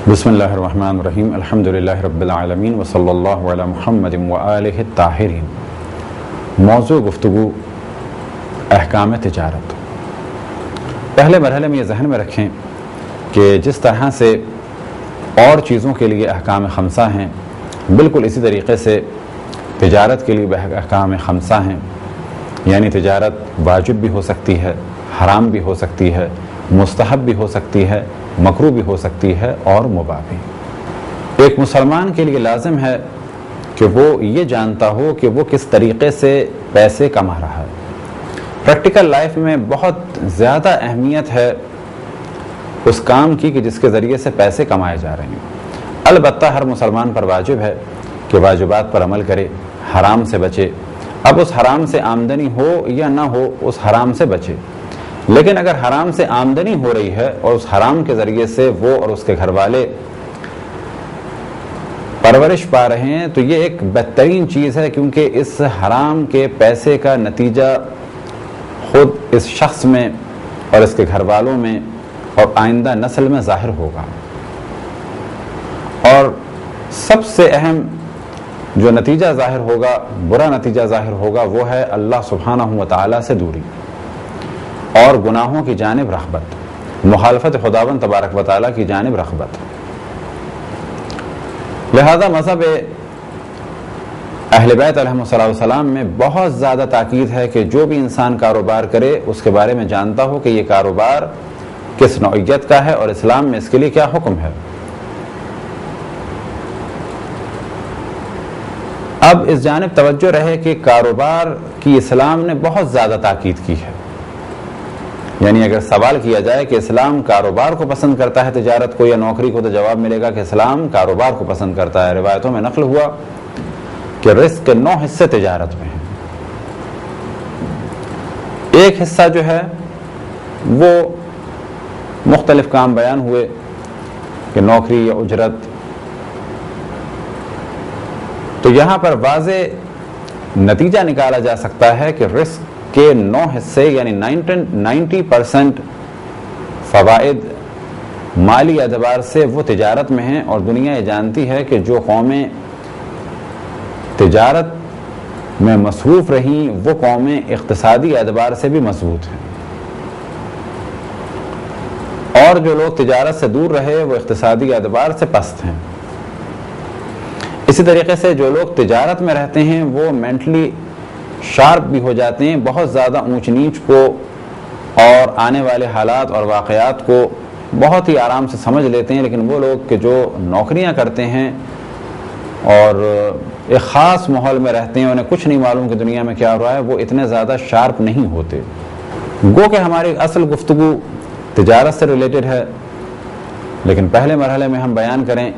بسم اللہ الرحمن الرحیم الحمدللہ رب العالمین وصلی اللہ علی محمد وآلہ الطاہرین۔ موضوع گفتگو احکام تجارت۔ پہلے مرحلے میں یہ ذہن میں رکھیں کہ جس طرح سے اور چیزوں کے لیے احکام خمسہ ہیں، بالکل اسی طریقے سے تجارت کے لیے بھی احکام خمسہ ہیں، یعنی تجارت واجب بھی ہو سکتی ہے، حرام بھی ہو سکتی ہے، مستحب بھی ہو سکتی ہے، مکروہ بھی ہو سکتی ہے اور مباح بھی۔ ایک مسلمان کے لیے لازم ہے کہ وہ یہ جانتا ہو کہ وہ کس طریقے سے پیسے کما رہا ہے۔ پریکٹیکل لائف میں بہت زیادہ اہمیت ہے اس کام کی کہ جس کے ذریعے سے پیسے کمائے جا رہے ہیں۔ البتہ ہر مسلمان پر واجب ہے کہ واجبات پر عمل کرے، حرام سے بچے۔ اب اس حرام سے آمدنی ہو یا نہ ہو، اس حرام سے بچے۔ لیکن اگر حرام سے آمدنی ہو رہی ہے اور اس حرام کے ذریعے سے وہ اور اس کے گھر والے پرورش پا رہے ہیں تو یہ ایک بہترین چیز ہے، کیونکہ اس حرام کے پیسے کا نتیجہ خود اس شخص میں اور اس کے گھر والوں میں اور آئندہ نسل میں ظاہر ہوگا۔ اور سب سے اہم جو نتیجہ ظاہر ہوگا، برا نتیجہ ظاہر ہوگا، وہ ہے اللہ سبحانہ و تعالیٰ سے دوری اور گناہوں کی جانب رغبت، مخالفت خداوند تبارک و تعالیٰ کی جانب رغبت۔ لہذا مذہب اہل بیت علیہم السلام میں بہت زیادہ تاکید ہے کہ جو بھی انسان کاروبار کرے اس کے بارے میں جانتا ہو کہ یہ کاروبار کس نوعیت کا ہے اور اسلام میں اس کے لیے کیا حکم ہے۔ اب اس جانب توجہ رہے کہ کاروبار کی اسلام نے بہت زیادہ تاکید کی ہے، یعنی اگر سوال کیا جائے کہ اسلام کاروبار کو پسند کرتا ہے تجارت کو یا نوکری کو، تو جواب ملے گا کہ اسلام کاروبار کو پسند کرتا ہے۔ روایتوں میں نقل ہوا کہ رزق کے 9 حصے تجارت میں ہیں۔ ایک حصہ جو ہے وہ مختلف کام بیان ہوئے کہ نوکری یا اجرت، تو یہاں پر واضح نتیجہ نکالا جا سکتا ہے کہ رزق کے 9 حصے یعنی 90% فوائد مالی اعتبار سے وہ تجارت میں ہیں، اور دنیا یہ جانتی ہے کہ جو قومیں تجارت میں مصروف رہیں وہ قومیں اقتصادی اعتبار سے بھی مضبوط ہیں، اور جو لوگ تجارت سے دور رہے وہ اقتصادی اعتبار سے پست ہیں۔ اسی طریقے سے جو لوگ تجارت میں رہتے ہیں وہ مینٹلی شارپ بھی ہو جاتے ہیں، بہت زیادہ اونچ نیچ کو اور آنے والے حالات اور واقعات کو بہت ہی آرام سے سمجھ لیتے ہیں۔ لیکن وہ لوگ کہ جو نوکریاں کرتے ہیں اور ایک خاص ماحول میں رہتے ہیں، انہیں کچھ نہیں معلوم کہ دنیا میں کیا ہو رہا ہے، وہ اتنے زیادہ شارپ نہیں ہوتے۔ گو کہ ہماری اصل گفتگو تجارت سے ریلیٹڈ ہے، لیکن پہلے مرحلے میں ہم بیان کریں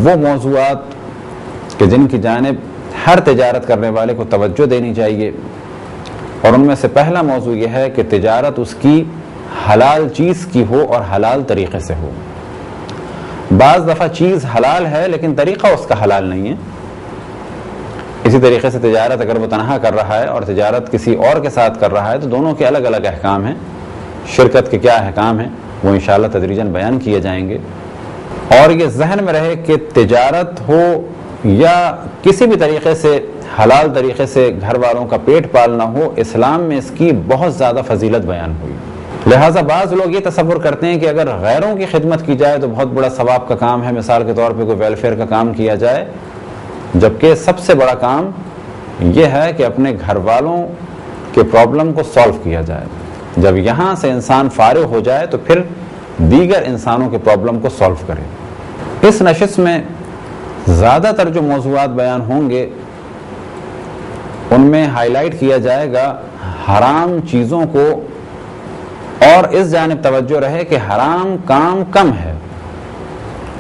وہ موضوعات کہ جن کی جانب ہر تجارت کرنے والے کو توجہ دینی چاہیے، اور ان میں سے پہلا موضوع یہ ہے کہ تجارت اس کی حلال چیز کی ہو اور حلال طریقے سے ہو۔ بعض دفعہ چیز حلال ہے لیکن طریقہ اس کا حلال نہیں ہے۔ اسی طریقے سے تجارت اگر وہ تنہا کر رہا ہے اور تجارت کسی اور کے ساتھ کر رہا ہے تو دونوں کے الگ الگ احکام ہیں۔ شرکت کے کیا احکام ہیں وہ انشاءاللہ تدریجاً بیان کیے جائیں گے، اور یہ ذہن میں رہے کہ تجارت ہو یا کسی بھی طریقے سے حلال طریقے سے گھر والوں کا پیٹ پالنا ہو، اسلام میں اس کی بہت زیادہ فضیلت بیان ہوئی۔ لہٰذا بعض لوگ یہ تصور کرتے ہیں کہ اگر غیروں کی خدمت کی جائے تو بہت بڑا ثواب کا کام ہے، مثال کے طور پہ کوئی ویلفیئر کا کام کیا جائے، جبکہ سب سے بڑا کام یہ ہے کہ اپنے گھر والوں کے پرابلم کو سالو کیا جائے۔ جب یہاں سے انسان فارغ ہو جائے تو پھر دیگر انسانوں کے پرابلم کو سالو کرے۔ اس نشست میں زیادہ تر جو موضوعات بیان ہوں گے ان میں ہائی لائٹ کیا جائے گا حرام چیزوں کو، اور اس جانب توجہ رہے کہ حرام کام کم ہے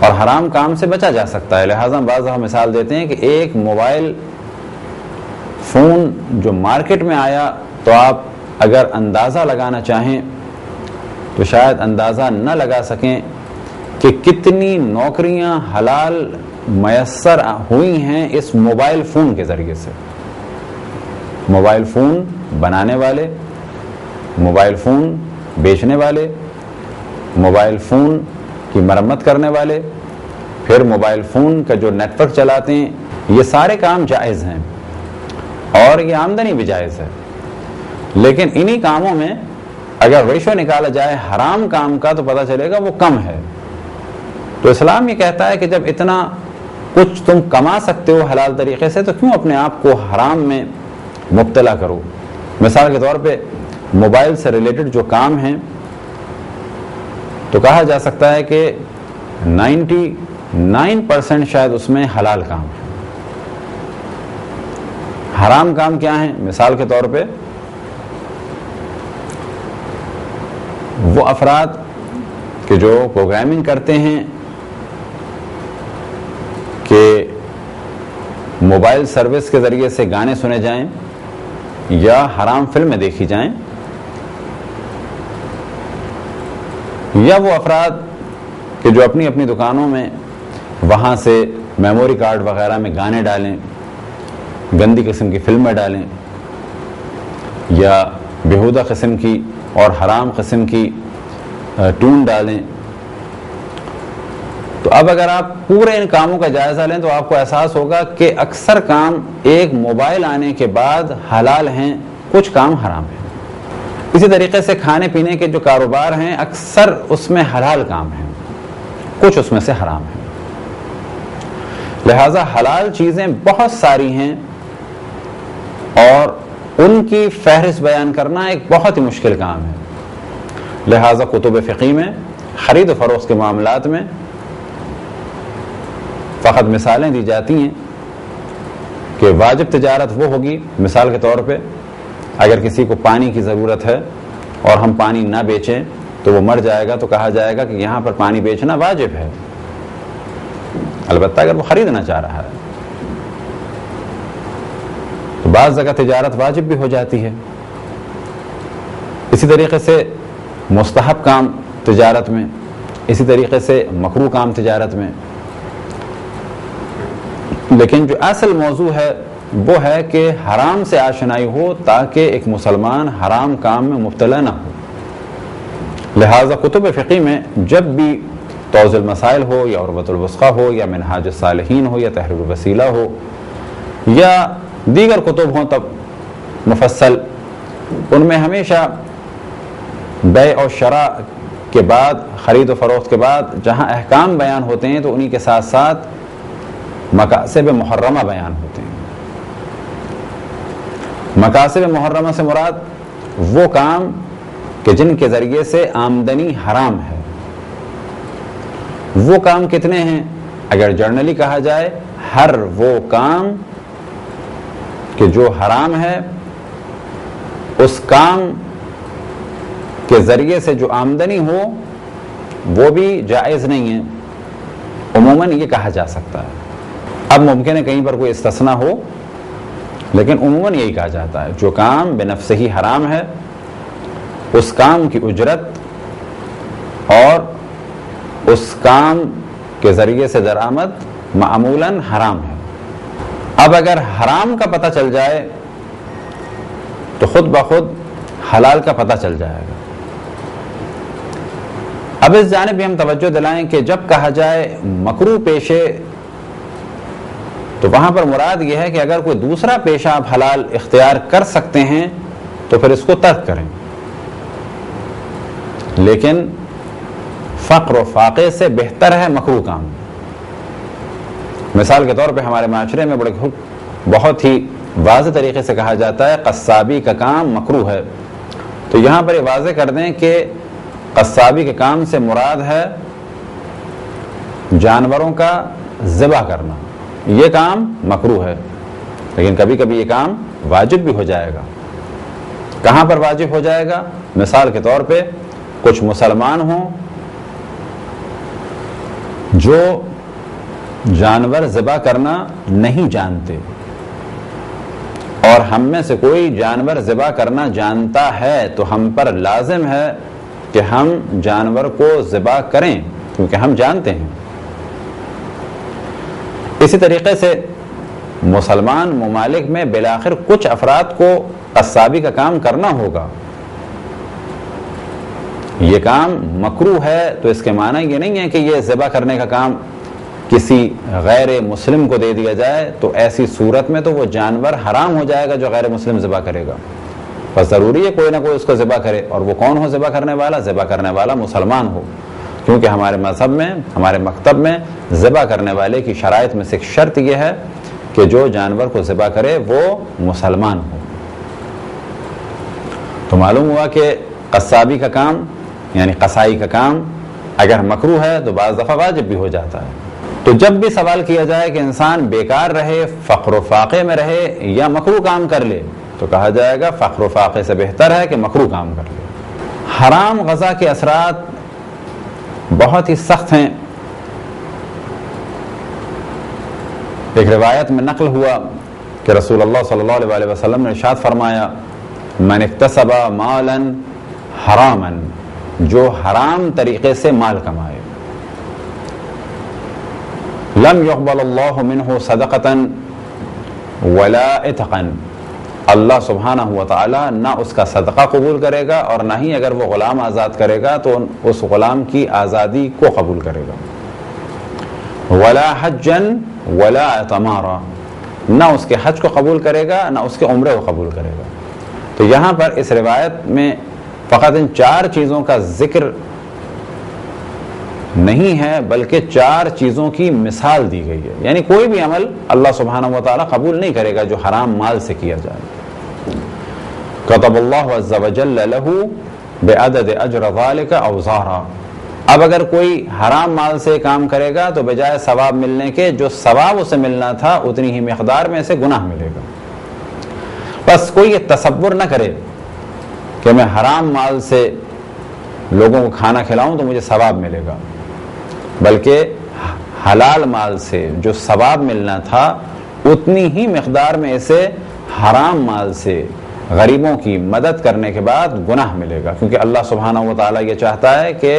اور حرام کام سے بچا جا سکتا ہے۔ لہٰذا بعض دفعہ مثال دیتے ہیں کہ ایک موبائل فون جو مارکیٹ میں آیا تو آپ اگر اندازہ لگانا چاہیں تو شاید اندازہ نہ لگا سکیں کہ کتنی نوکریاں حلال میسر ہوئی ہیں اس موبائل فون کے ذریعے سے۔ موبائل فون بنانے والے، موبائل فون بیچنے والے، موبائل فون کی مرمت کرنے والے، پھر موبائل فون کا جو نیٹ ورک چلاتے ہیں، یہ سارے کام جائز ہیں اور یہ آمدنی بھی جائز ہے. لیکن انہی کاموں میں اگر ریشو نکالا جائے حرام کام کا تو پتہ چلے گا وہ کم ہے. تو اسلام یہ کہتا ہے کہ جب اتنا کچھ تم کما سکتے ہو حلال طریقے سے تو کیوں اپنے آپ کو حرام میں مبتلا کرو. مثال کے طور پہ موبائل سے ریلیٹڈ جو کام ہیں تو کہا جا سکتا ہے کہ 99% شاید اس میں حلال کام ہے. حرام کام کیا ہیں؟ مثال کے طور پہ وہ افراد کہ جو پروگرامنگ کرتے ہیں کہ موبائل سروس کے ذریعے سے گانے سنے جائیں یا حرام فلمیں دیکھی جائیں، یا وہ افراد کہ جو اپنی اپنی دکانوں میں وہاں سے میموری کارڈ وغیرہ میں گانے ڈالیں، گندی قسم کی فلمیں ڈالیں یا بیہودہ قسم کی اور حرام قسم کی ٹون ڈالیں. تو اب اگر آپ پورے ان کاموں کا جائزہ لیں تو آپ کو احساس ہوگا کہ اکثر کام ایک موبائل آنے کے بعد حلال ہیں، کچھ کام حرام ہیں. اسی طریقے سے کھانے پینے کے جو کاروبار ہیں اکثر اس میں حلال کام ہیں، کچھ اس میں سے حرام ہیں. لہٰذا حلال چیزیں بہت ساری ہیں اور ان کی فہرست بیان کرنا ایک بہت ہی مشکل کام ہے. لہٰذا کتب فقہ میں خرید و فروخت کے معاملات میں فقط مثالیں دی جاتی ہیں کہ واجب تجارت وہ ہوگی. مثال کے طور پہ اگر کسی کو پانی کی ضرورت ہے اور ہم پانی نہ بیچیں تو وہ مر جائے گا تو کہا جائے گا کہ یہاں پر پانی بیچنا واجب ہے، البتہ اگر وہ خریدنا چاہ رہا ہے. تو بعض جگہ تجارت واجب بھی ہو جاتی ہے. اسی طریقے سے مستحب کام تجارت میں، اسی طریقے سے مکروہ کام تجارت میں. لیکن جو اصل موضوع ہے وہ ہے کہ حرام سے آشنائی ہو تاکہ ایک مسلمان حرام کام میں مبتلا نہ ہو. لہٰذا کتب فقہ میں جب بھی توضیح المسائل ہو یا عروۃ الوثقی ہو یا منہاج الصالحین ہو یا تحریر الوسیلہ ہو یا دیگر کتب ہوں تب مفصل، ان میں ہمیشہ بیع اور شراء کے بعد، خرید و فروخت کے بعد جہاں احکام بیان ہوتے ہیں تو انہی کے ساتھ ساتھ مقاصد محرمہ بیان ہوتے ہیں. مقاصد محرمہ سے مراد وہ کام کہ جن کے ذریعے سے آمدنی حرام ہے. وہ کام کتنے ہیں؟ اگر جرنلی کہا جائے ہر وہ کام کہ جو حرام ہے اس کام کے ذریعے سے جو آمدنی ہو وہ بھی جائز نہیں ہے. عموماً یہ کہا جا سکتا ہے. اب ممکن ہے کہیں پر کوئی استثناء ہو لیکن عموماً یہی کہا جاتا ہے جو کام بنفسہ ہی حرام ہے اس کام کی اجرت اور اس کام کے ذریعے سے درآمد معمولاً حرام ہے. اب اگر حرام کا پتہ چل جائے تو خود بخود حلال کا پتہ چل جائے گا. اب اس جانب بھی ہم توجہ دلائیں کہ جب کہا جائے مکروہ پیشے تو وہاں پر مراد یہ ہے کہ اگر کوئی دوسرا پیشہ آپ حلال اختیار کر سکتے ہیں تو پھر اس کو ترک کریں. لیکن فقر و فاقے سے بہتر ہے مکروہ کام. مثال کے طور پہ ہمارے معاشرے میں بہت ہی واضح طریقے سے کہا جاتا ہے قصابی کا کام مکروہ ہے. تو یہاں پر یہ واضح کر دیں کہ قصابی کے کام سے مراد ہے جانوروں کا ذبح کرنا. یہ کام مکروہ ہے لیکن کبھی کبھی یہ کام واجب بھی ہو جائے گا. کہاں پر واجب ہو جائے گا؟ مثال کے طور پہ کچھ مسلمان ہوں جو جانور ذبح کرنا نہیں جانتے اور ہم میں سے کوئی جانور ذبح کرنا جانتا ہے تو ہم پر لازم ہے کہ ہم جانور کو ذبح کریں کیونکہ ہم جانتے ہیں. اسی طریقے سے مسلمان ممالک میں بالآخر کچھ افراد کو قصابی کا کام کرنا ہوگا یہ کام مکروہ ہے تو اس کے معنی یہ نہیں ہے کہ یہ ذبح کرنے کا کام کسی غیر مسلم کو دے دیا جائے، تو ایسی صورت میں تو وہ جانور حرام ہو جائے گا جو غیر مسلم ذبح کرے گا. بس ضروری ہے کوئی نہ کوئی اس کو ذبح کرے، اور وہ کون ہو ذبح کرنے والا؟ ذبح کرنے والا مسلمان ہو، کیونکہ ہمارے مذہب میں، ہمارے مکتب میں ذبح کرنے والے کی شرائط میں سے ایک شرط یہ ہے کہ جو جانور کو ذبح کرے وہ مسلمان ہو. تو معلوم ہوا کہ قصابی کا کام یعنی قصائی کا کام اگر مکروہ ہے تو بعض دفعہ واجب بھی ہو جاتا ہے. تو جب بھی سوال کیا جائے کہ انسان بیکار رہے، فقر و فاقے میں رہے یا مکروہ کام کر لے، تو کہا جائے گا فقر و فاقے سے بہتر ہے کہ مکروہ کام کر لے. حرام غذا کے اثرات بہت ہی سخت ہیں. ایک روایت میں نقل ہوا کہ رسول اللہ صلی اللہ علیہ وسلم نے ارشاد فرمایا، من اکتسب مالا حراما، جو حرام طریقے سے مال کمائے، لم يقبل اللہ منہ صدقتا ولا عتقا، اللہ سبحانہ و تعالی نہ اس کا صدقہ قبول کرے گا اور نہ ہی اگر وہ غلام آزاد کرے گا تو اس غلام کی آزادی کو قبول کرے گا. ولا حجا ولا اعتمارا، نہ اس کے حج کو قبول کرے گا نہ اس کے عمرے کو قبول کرے گا. تو یہاں پر اس روایت میں فقط ان 4 چیزوں کا ذکر نہیں ہے بلکہ 4 چیزوں کی مثال دی گئی ہے. یعنی کوئی بھی عمل اللہ سبحانہ و تعالی قبول نہیں کرے گا جو حرام مال سے کیا جائے. کتب اللہ عز وجل له بعدد اجر ذلك اوزارا، اب اگر کوئی حرام مال سے کام کرے گا تو بجائے ثواب ملنے کے جو ثواب اسے ملنا تھا اتنی ہی مقدار میں اسے گناہ ملے گا. بس کوئی یہ تصور نہ کرے کہ میں حرام مال سے لوگوں کو کھانا کھلاؤں تو مجھے ثواب ملے گا، بلکہ حلال مال سے جو ثواب ملنا تھا اتنی ہی مقدار میں اسے حرام مال سے غریبوں کی مدد کرنے کے بعد گناہ ملے گا. کیونکہ اللہ سبحانہ و تعالیٰ یہ چاہتا ہے کہ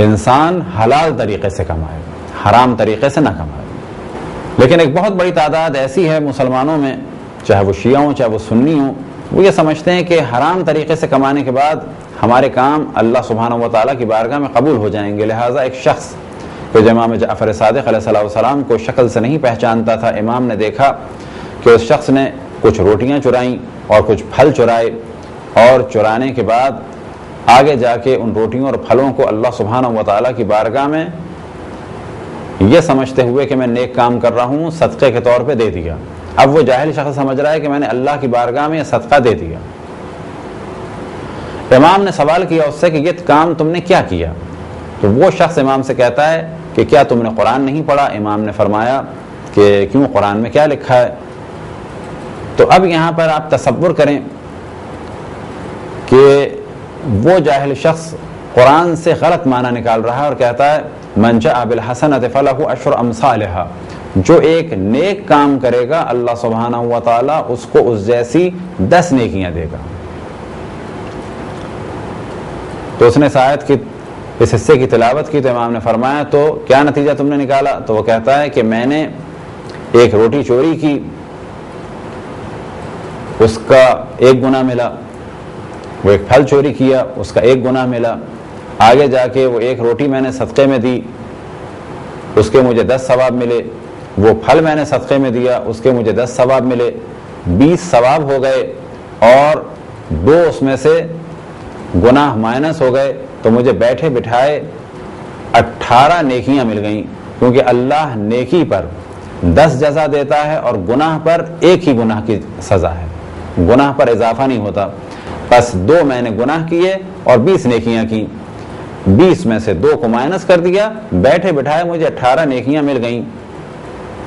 انسان حلال طریقے سے کمائے، حرام طریقے سے نہ کمائے. لیکن ایک بہت بڑی تعداد ایسی ہے مسلمانوں میں، چاہے وہ شیعہ ہوں چاہے وہ سنی ہوں، وہ یہ سمجھتے ہیں کہ حرام طریقے سے کمانے کے بعد ہمارے کام اللہ سبحانہ و تعالیٰ کی بارگاہ میں قبول ہو جائیں گے. لہٰذا ایک شخص کہ امام جعفر صادق علیہ السلام کو شکل سے نہیں پہچانتا تھا، امام نے دیکھا کہ اس شخص نے کچھ روٹیاں چرائیں اور کچھ پھل چرائے، اور چرانے کے بعد آگے جا کے ان روٹیوں اور پھلوں کو اللہ سبحانہ و تعالیٰ کی بارگاہ میں یہ سمجھتے ہوئے کہ میں نیک کام کر رہا ہوں صدقے کے طور پہ دے دیا. اب وہ جاہل شخص سمجھ رہا ہے کہ میں نے اللہ کی بارگاہ میں یہ صدقہ دے دیا. امام نے سوال کیا اس سے کہ یہ کام تم نے کیا کیا؟ تو وہ شخص امام سے کہتا ہے کہ کیا تم نے قرآن نہیں پڑھا؟ امام نے فرمایا کہ کیوں، قرآن میں کیا لکھا ہے؟ تو اب یہاں پر آپ تصور کریں کہ وہ جاہل شخص قرآن سے غلط معنی نکال رہا ہے اور کہتا ہے من جاء بالحسنۃ فلہ عشر امثالھا، جو ایک نیک کام کرے گا اللہ سبحانہ و تعالیٰ اس کو اس جیسی 10 نیکیاں دے گا. تو اس نے اس آیت کی اس حصے کی تلاوت کی تو امام نے فرمایا تو کیا نتیجہ تم نے نکالا؟ تو وہ کہتا ہے کہ میں نے ایک روٹی چوری کی، اس کا 1 گناہ ملا. وہ ایک پھل چوری کیا، اس کا 1 گناہ ملا. آگے جا کے وہ 1 روٹی میں نے صدقے میں دی، اس کے مجھے 10 ثواب ملے. وہ پھل میں نے صدقے میں دیا، اس کے مجھے 10 ثواب ملے. 20 ثواب ہو گئے اور 2 اس میں سے گناہ مائنس ہو گئے، تو مجھے بیٹھے بٹھائے 18 نیکیاں مل گئیں. کیونکہ اللہ نیکی پر 10 جزا دیتا ہے اور گناہ پر 1 ہی گناہ کی سزا ہے، گناہ پر اضافہ نہیں ہوتا. بس 2 میں نے گناہ کیے اور 20 نیکیاں کی، 20 میں سے 2 کو مائنس کر دیا، بیٹھے بٹھائے مجھے 18 نیکیاں مل گئیں.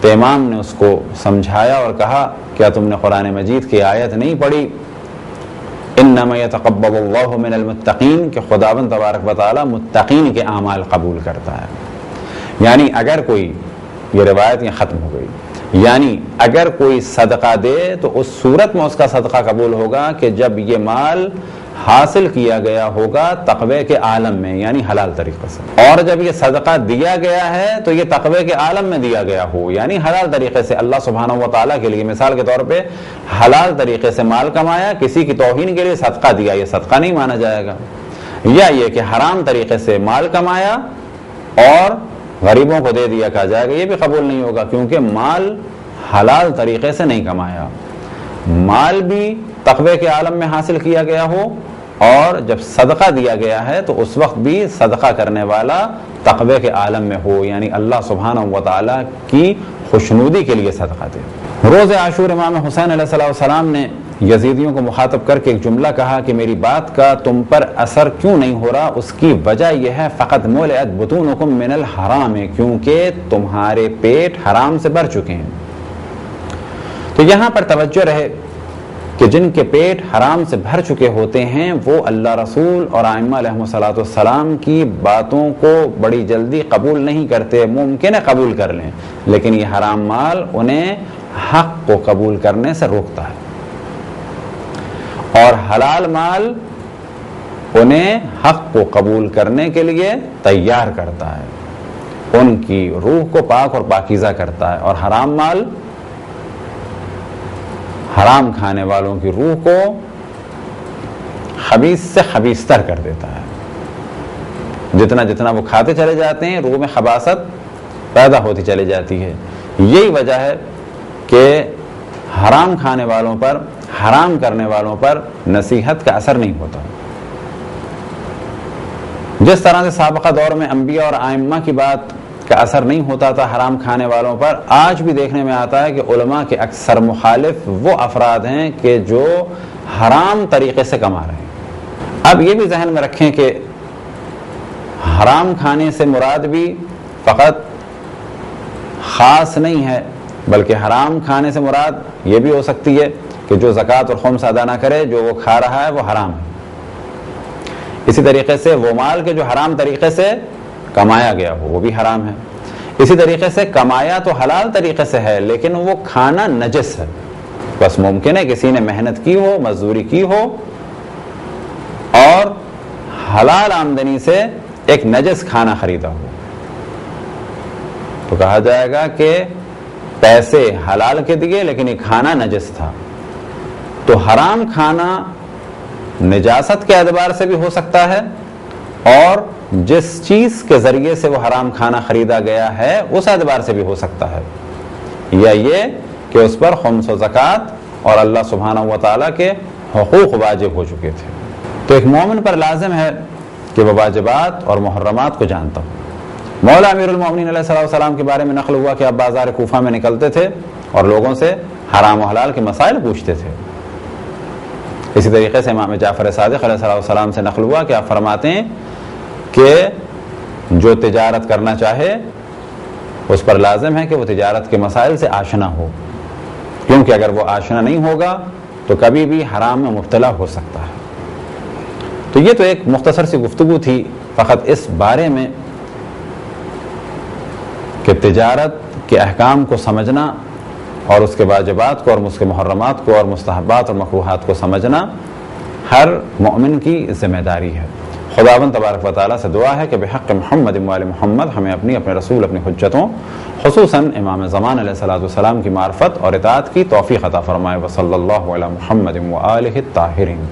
تو امام نے اس کو سمجھایا اور کہا کیا تم نے قرآن مجید کی آیت نہیں پڑھی انما یتقبل اللہ من المتقین، کہ خداوند تبارک و تعالی متقین کے اعمال قبول کرتا ہے. یعنی اگر کوئی، یہ روایت یہ ختم ہو گئی، یعنی اگر کوئی صدقہ دے تو اس صورت میں اس کا صدقہ قبول ہوگا کہ جب یہ مال حاصل کیا گیا ہوگا تقوی کے عالم میں، یعنی حلال طریقے سے، اور جب یہ صدقہ دیا گیا ہے تو یہ تقوی کے عالم میں دیا گیا ہو، یعنی حلال طریقے سے اللہ سبحانہ و تعالیٰ کے لیے، مثال کے طور پہ حلال طریقے سے مال کمایا، کسی کی توہین کے لیے صدقہ دیا، یہ صدقہ نہیں مانا جائے گا، یا یہ کہ حرام طریقے سے مال کمایا اور غریبوں کو دے دیا کہا جائے گا، یہ بھی قبول نہیں ہوگا، کیونکہ مال حلال طریقے سے نہیں کمایا، مال بھی تقوی کے عالم میں حاصل کیا گیا ہو، اور جب صدقہ دیا گیا ہے تو اس وقت بھی صدقہ کرنے والا تقوی کے عالم میں ہو، یعنی اللہ سبحانہ و تعالیٰ کی خوشنودی کے لیے صدقہ دے۔ روز عاشور امام حسین علیہ السلام نے یزیدیوں کو مخاطب کر کے ایک جملہ کہا کہ میری بات کا تم پر اثر کیوں نہیں ہو رہا، اس کی وجہ یہ ہے فقط ملئت بطونکم من الحرام، کیونکہ تمہارے پیٹ حرام سے بھر چکے ہیں۔ تو یہاں پر توجہ رہے کہ جن کے پیٹ حرام سے بھر چکے ہوتے ہیں وہ اللہ رسول اور ائمہ علیہم السلام کی باتوں کو بڑی جلدی قبول نہیں کرتے، ممکن ہے قبول کر لیں لیکن یہ حرام مال انہیں حق کو قبول کرنے سے روکتا ہے، اور حلال مال انہیں حق کو قبول کرنے کے لیے تیار کرتا ہے، ان کی روح کو پاک اور پاکیزہ کرتا ہے، اور حرام مال حرام کھانے والوں کی روح کو خبیث سے خبیثتر کر دیتا ہے، جتنا جتنا وہ کھاتے چلے جاتے ہیں روح میں خباثت پیدا ہوتی چلی جاتی ہے۔ یہی وجہ ہے کہ حرام کھانے والوں پر، حرام کرنے والوں پر نصیحت کا اثر نہیں ہوتا۔ جس طرح سے سابقہ دور میں انبیاء اور ائمہ کی بات کا اثر نہیں ہوتا تھا حرام کھانے والوں پر، آج بھی دیکھنے میں آتا ہے کہ علماء کے اکثر مخالف وہ افراد ہیں کہ جو حرام طریقے سے کما رہے ہیں۔ اب یہ بھی ذہن میں رکھیں کہ حرام کھانے سے مراد بھی فقط خاص نہیں ہے، بلکہ حرام کھانے سے مراد یہ بھی ہو سکتی ہے کہ جو زکوٰۃ اور خمس ادا نہ کرے، جو وہ کھا رہا ہے وہ حرام ہے۔ اسی طریقے سے وہ مال کے جو حرام طریقے سے کمایا گیا ہو وہ بھی حرام ہے۔ اسی طریقے سے کمایا تو حلال طریقے سے ہے لیکن وہ کھانا نجس ہے، بس ممکن ہے کسی نے محنت کی ہو، مزدوری کی ہو اور حلال آمدنی سے ایک نجس کھانا خریدا ہو، تو کہا جائے گا کہ پیسے حلال کے دیے لیکن یہ کھانا نجس تھا۔ تو حرام کھانا نجاست کے اعتبار سے بھی ہو سکتا ہے، اور جس چیز کے ذریعے سے وہ حرام کھانا خریدا گیا ہے اس اعتبار سے بھی ہو سکتا ہے، یا یہ کہ اس پر خمس و زکوٰۃ اور اللہ سبحانہ و تعالیٰ کے حقوق واجب ہو چکے تھے۔ تو ایک مومن پر لازم ہے کہ وہ واجبات اور محرمات کو جانتا ہو۔ مولا امیر المومنین علیہ السلام کے بارے میں نقل ہوا کہ اب بازار کوفہ میں نکلتے تھے اور لوگوں سے حرام و حلال کے مسائل پوچھتے تھے۔ اسی طریقے سے امام جعفر صادق علیہ السلام سے نقل ہوا کہ آپ فرماتے ہیں کہ جو تجارت کرنا چاہے اس پر لازم ہے کہ وہ تجارت کے مسائل سے آشنا ہو، کیونکہ اگر وہ آشنا نہیں ہوگا تو کبھی بھی حرام میں مبتلا ہو سکتا ہے۔ تو یہ تو ایک مختصر سی گفتگو تھی فقط اس بارے میں کہ تجارت کے احکام کو سمجھنا اور اس کے واجبات کو اور اس کے محرمات کو اور مستحبات اور مکروہات کو سمجھنا ہر مومن کی ذمہ داری ہے۔ خداوند تبارک و تعالیٰ سے دعا ہے کہ بحق محمد و آل محمد ہمیں اپنے رسول، اپنی حجتوں، خصوصاً امام زمان علیہ السلام کی معرفت اور اطاعت کی توفیق عطا فرمائے۔ وصلی اللہ علی محمد و آلہ الطاہرین۔